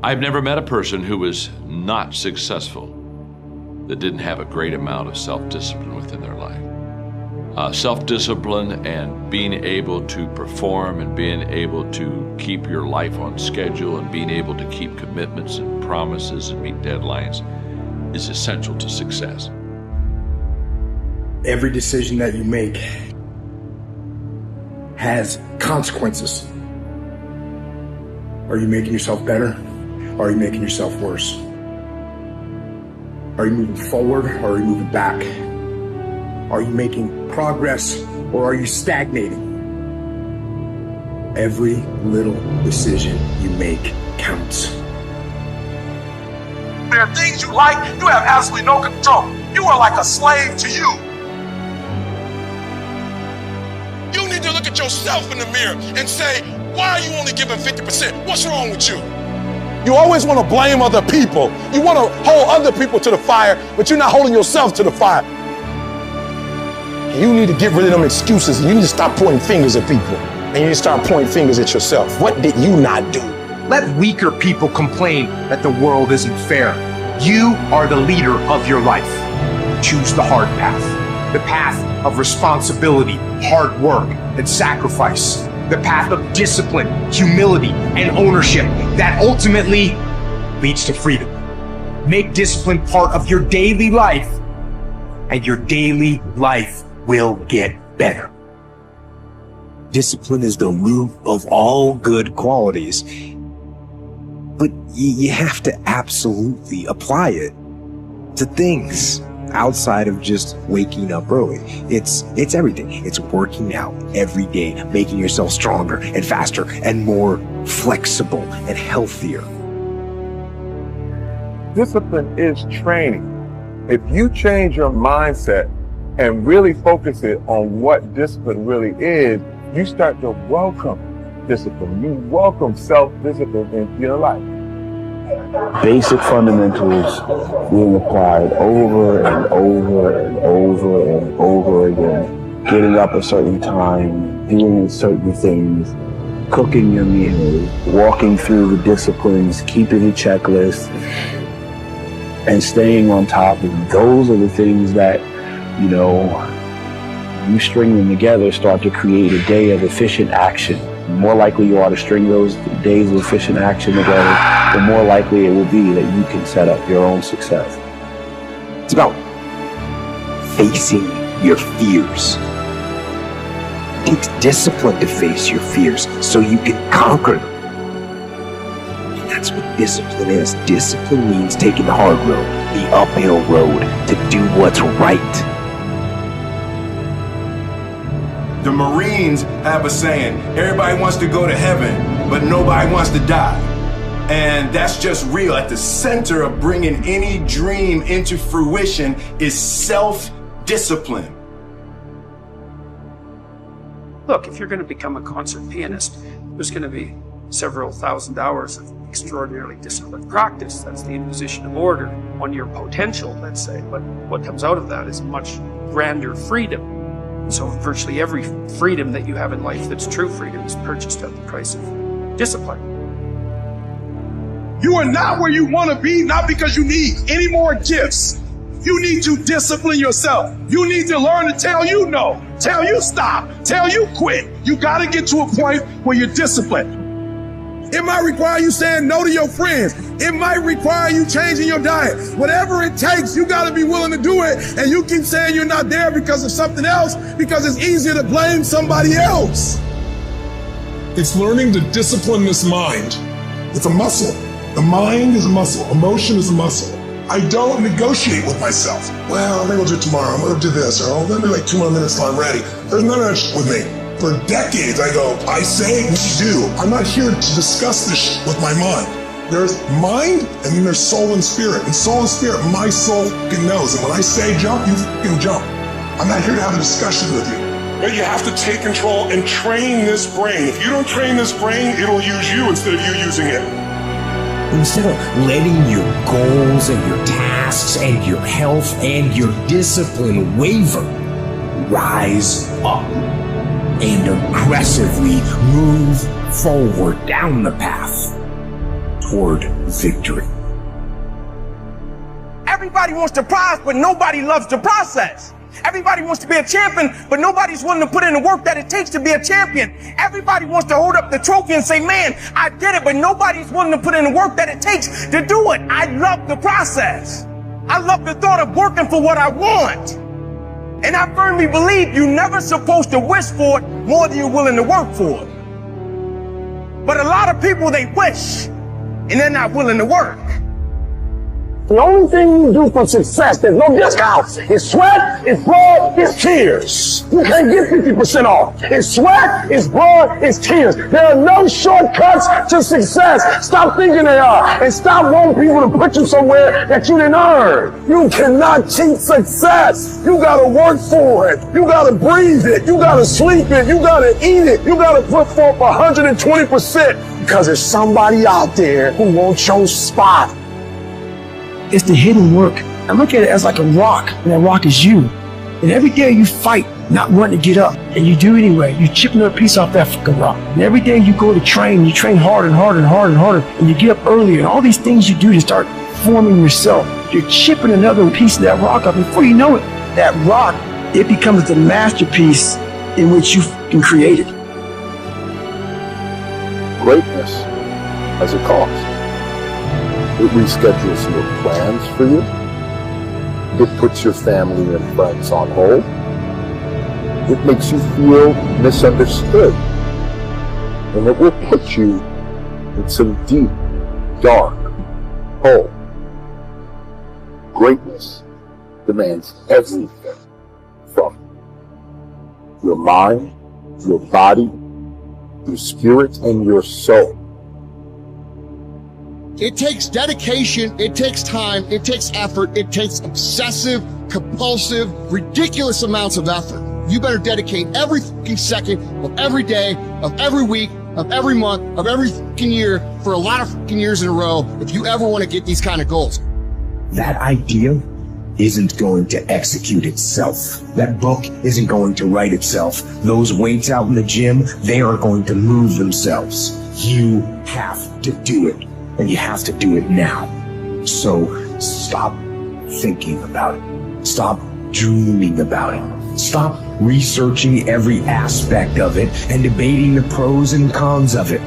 I've never met a person who was not successful that didn't have a great amount of self-discipline within their life. Self-discipline and being able to perform and being able to keep your life on schedule and being able to keep commitments and promises and meet deadlines is essential to success. Every decision that you make has consequences. Are you making yourself better? Or are you making yourself worse? Are you moving forward or are you moving back? Are you making progress or are you stagnating? Every little decision you make counts. There are things you like, you have absolutely no control. You are like a slave to you. You need to look at yourself in the mirror and say, why are you only giving 50%? What's wrong with you? You always want to blame other people. You want to hold other people to the fire, but you're not holding yourself to the fire. You need to get rid of them excuses. You need to stop pointing fingers at people. And you need to start pointing fingers at yourself. What did you not do? Let weaker people complain that the world isn't fair. You are the leader of your life. Choose the hard path. The path of responsibility, hard work, and sacrifice. The path of discipline, humility, and ownership that ultimately leads to freedom. Make discipline part of your daily life, and your daily life will get better. Discipline is the root of all good qualities, but you have to absolutely apply it to things outside of just waking up early. It's everything. It's working out every day, making yourself stronger and faster and more flexible and healthier. Discipline is training. If you change your mindset and really focus it on what discipline really is, you start to welcome discipline. You welcome self-discipline into your life. Basic fundamentals being applied over and over and over and over again. Getting up a certain time, doing certain things, cooking your meals, walking through the disciplines, keeping a checklist, and staying on top of them. Those are the things that, you string them together, start to create a day of efficient action. The more likely you are to string those days of efficient action together, the more likely it will be that you can set up your own success. It's about facing your fears. It takes discipline to face your fears so you can conquer them. And that's what discipline is. Discipline means taking the hard road, the uphill road, to do what's right. The Marines have a saying, everybody wants to go to heaven, but nobody wants to die. And that's just real. At the center of bringing any dream into fruition is self-discipline. Look, if you're going to become a concert pianist, there's going to be several thousand hours of extraordinarily disciplined practice. That's the imposition of order on your potential, let's say. But what comes out of that is much grander freedom. So virtually every freedom that you have in life that's true freedom is purchased at the price of discipline. You are not where you want to be, not because you need any more gifts. You need to discipline yourself. You need to learn to tell you no, tell you stop, tell you quit. You got to get to a point where you're disciplined. It might require you saying no to your friends. It might require you changing your diet. Whatever it takes, you got to be willing to do it. And you keep saying you're not there because of something else, because it's easier to blame somebody else. It's learning to discipline this mind. It's a muscle. The mind is a muscle. Emotion is a muscle. I don't negotiate with myself. Well, maybe I'll do it tomorrow. I'm going to do this. Or let me like 2 more minutes till I'm ready. There's none of that shit with me. For decades, I go, I say, we do. I'm not here to discuss this shit with my mind. There's mind, and then there's soul and spirit. And soul and spirit, my soul fucking knows. And when I say jump, you fucking jump. I'm not here to have a discussion with you. But you have to take control and train this brain. If you don't train this brain, it'll use you instead of you using it. Instead of letting your goals and your tasks and your health and your discipline waver, rise up and aggressively move forward down the path toward victory. Everybody wants to prize, but nobody loves the process. Everybody wants to be a champion, but nobody's willing to put in the work that it takes to be a champion. Everybody wants to hold up the trophy and say, man, I did it, but nobody's willing to put in the work that it takes to do it. I love the process. I love the thought of working for what I want. And I firmly believe you're never supposed to wish for it more than you're willing to work for it. But a lot of people, they wish, and they're not willing to work. The only thing you do for success, there's no discounts. It's sweat, it's blood, it's tears. You can't get 50% off. It's sweat, it's blood, it's tears. There are no shortcuts to success. Stop thinking they are. And stop wanting people to put you somewhere that you didn't earn. You cannot cheat success. You gotta work for it. You gotta breathe it. You gotta sleep it. You gotta eat it. You gotta put forth 120% because there's somebody out there who wants your spot. It's the hidden work. I look at it as like a rock, and that rock is you. And every day you fight, not wanting to get up, and you do anyway. You chip another piece off that fucking rock. And every day you go to train, you train harder and harder and harder and harder, and you get up earlier, and all these things you do to start forming yourself. You're chipping another piece of that rock up. Before you know it, that rock, it becomes the masterpiece in which you fucking created. Greatness has a cost. It reschedules your plans for you. It puts your family and friends on hold. It makes you feel misunderstood. And it will put you in some deep, dark hole. Greatness demands everything from you. Your mind, your body, your spirit, and your soul. It takes dedication, it takes time, it takes effort, it takes obsessive, compulsive, ridiculous amounts of effort. You better dedicate every fucking second of every day, of every week, of every month, of every fucking year for a lot of fucking years in a row if you ever want to get these kind of goals. That idea isn't going to execute itself. That book isn't going to write itself. Those weights out in the gym, they are going to move themselves. You have to do it. And you have to do it now. So stop thinking about it. Stop dreaming about it. Stop researching every aspect of it and debating the pros and cons of it.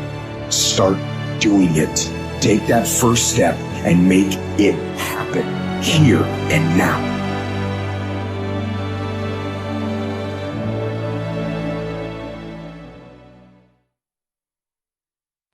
Start doing it. Take that first step and make it happen here and now.